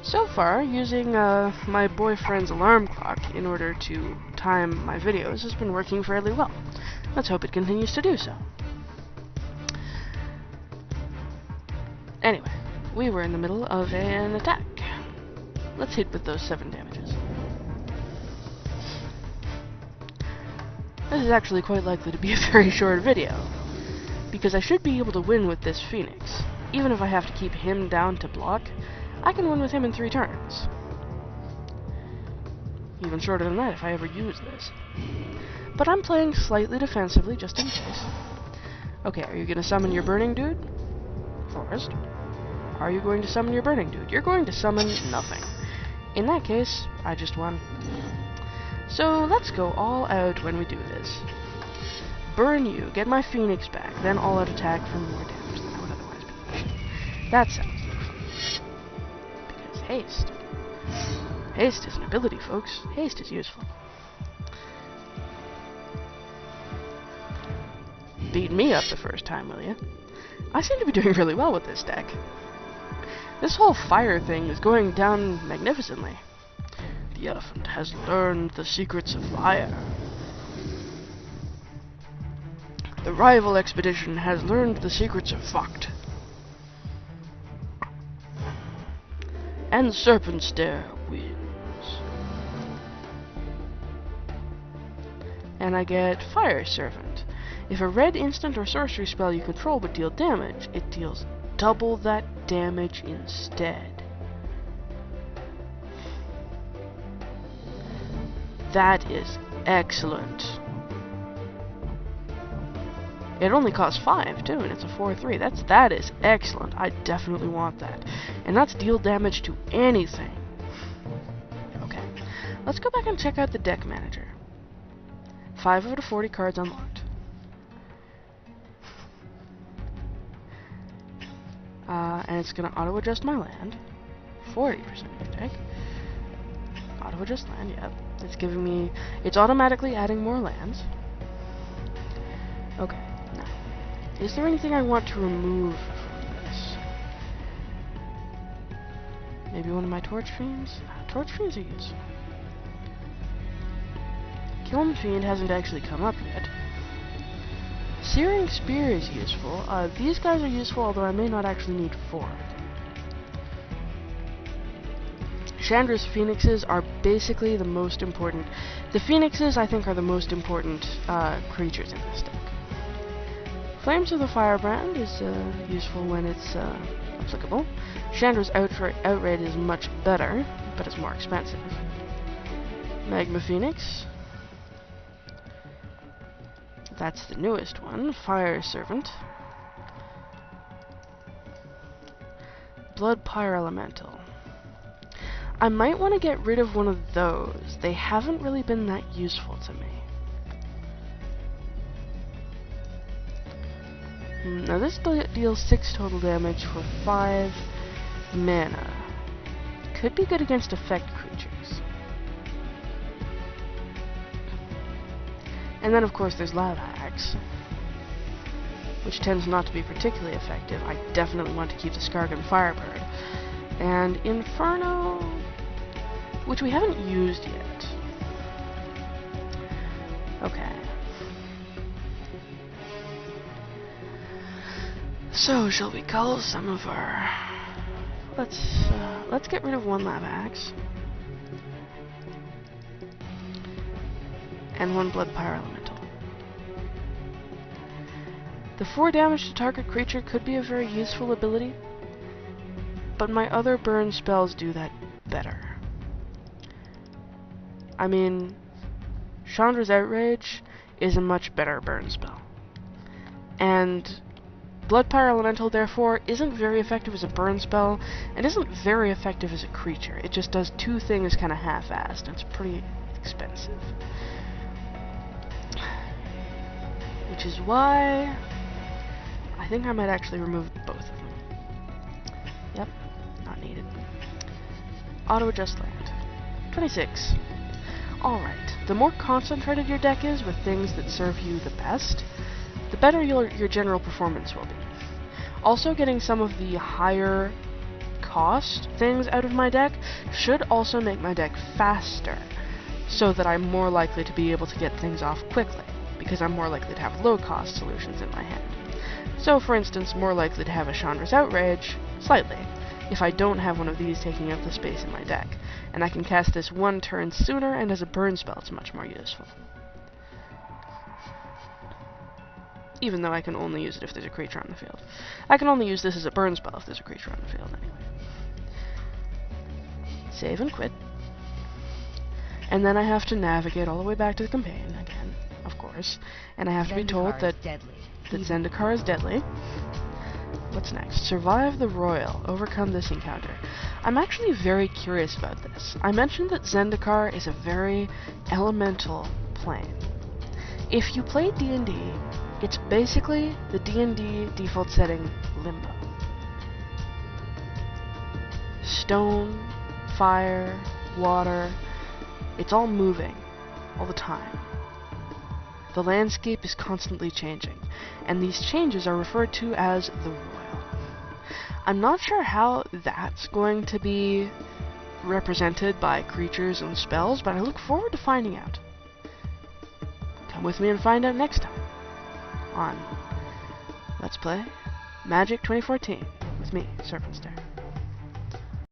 So far, using my boyfriend's alarm clock in order to time my videos has been working fairly well. Let's hope it continues to do so. Anyway, we were in the middle of an attack. Let's hit with those 7 damages. This is actually quite likely to be a very short video, because I should be able to win with this Phoenix. Even if I have to keep him down to block, I can win with him in 3 turns. Even shorter than that if I ever use this. But I'm playing slightly defensively just in case. Okay, are you going to summon your burning dude? Forest. Are you going to summon your burning dude? You're going to summon nothing. In that case, I just won. So let's go all out when we do this. Burn you, get my Phoenix back, then all out attack for more damage than I would otherwise be. That sounds like fun. Because haste. Haste is an ability, folks. Haste is useful. Beat me up the first time, will ya? I seem to be doing really well with this deck. This whole fire thing is going down magnificently. The elephant has learned the secrets of fire. The rival expedition has learned the secrets of fucked. And Serpentstare wins. And I get Fire Servant. If a red instant or sorcery spell you control would deal damage, it deals double that damage instead. That is excellent. It only costs 5 too, and it's a 4/3. That is excellent. I definitely want that. And that's deal damage to anything. Okay. Let's go back and check out the deck manager. 5 out of 40 cards unlocked. And it's gonna auto-adjust my land. 40% of the deck. Auto-adjust land, yep. It's giving me... It's automatically adding more lands. Okay, now. Is there anything I want to remove from this? Maybe one of my Torch Fiends? Torch Fiends are useful. Kiln Fiend hasn't actually come up yet. Searing Spear is useful. These guys are useful, although I may not actually need 4 of them. Chandra's Phoenixes are basically the most important. The Phoenixes, I think, are the most important creatures in this deck. Flames of the Firebrand is useful when it's applicable. Chandra's outrate is much better, but it's more expensive. Magma Phoenix. That's the newest one. Fire Servant. Blood Pyre Elemental. I might want to get rid of one of those. They haven't really been that useful to me. Now this deals 6 total damage for 5 mana. Could be good against effect creatures. And then of course there's Loud Axe, which tends not to be particularly effective. I definitely want to keep the Skargan Firebird. And Inferno, which we haven't used yet. Okay. So, shall we cull some of our... Let's get rid of 1 Lava Axe. And 1 Blood Pyre Elemental. The 4 damage to target creature could be a very useful ability, but my other burn spells do that better. I mean, Chandra's Outrage is a much better burn spell. And Blood Pyre Elemental, therefore, isn't very effective as a burn spell, and isn't very effective as a creature. It just does 2 things kind of half-assed, and it's pretty expensive. Which is why I think I might actually remove both of them. Yep, not needed. Auto-adjust land. 26. Alright, the more concentrated your deck is with things that serve you the best, the better your general performance will be. Also, getting some of the higher cost things out of my deck should also make my deck faster, so that I'm more likely to be able to get things off quickly, because I'm more likely to have low-cost solutions in my hand. So, for instance, more likely to have a Chandra's Outrage, slightly, if I don't have one of these taking up the space in my deck, and I can cast this one turn sooner, and as a burn spell it's much more useful. Even though I can only use it if there's a creature on the field. I can only use this as a burn spell if there's a creature on the field, anyway. Save and quit. And then I have to navigate all the way back to the campaign, again, of course. And I have to be told that Zendikar is deadly. What's next? Survive the Royal. Overcome this encounter. I'm actually very curious about this. I mentioned that Zendikar is a very elemental plane. If you play D&D, it's basically the D&D default setting Limbo. Stone, fire, water, it's all moving, all the time. The landscape is constantly changing, and these changes are referred to as the Royal. I'm not sure how that's going to be represented by creatures and spells, but I look forward to finding out. Come with me and find out next time on Let's Play Magic 2014 with me, Serpentstare.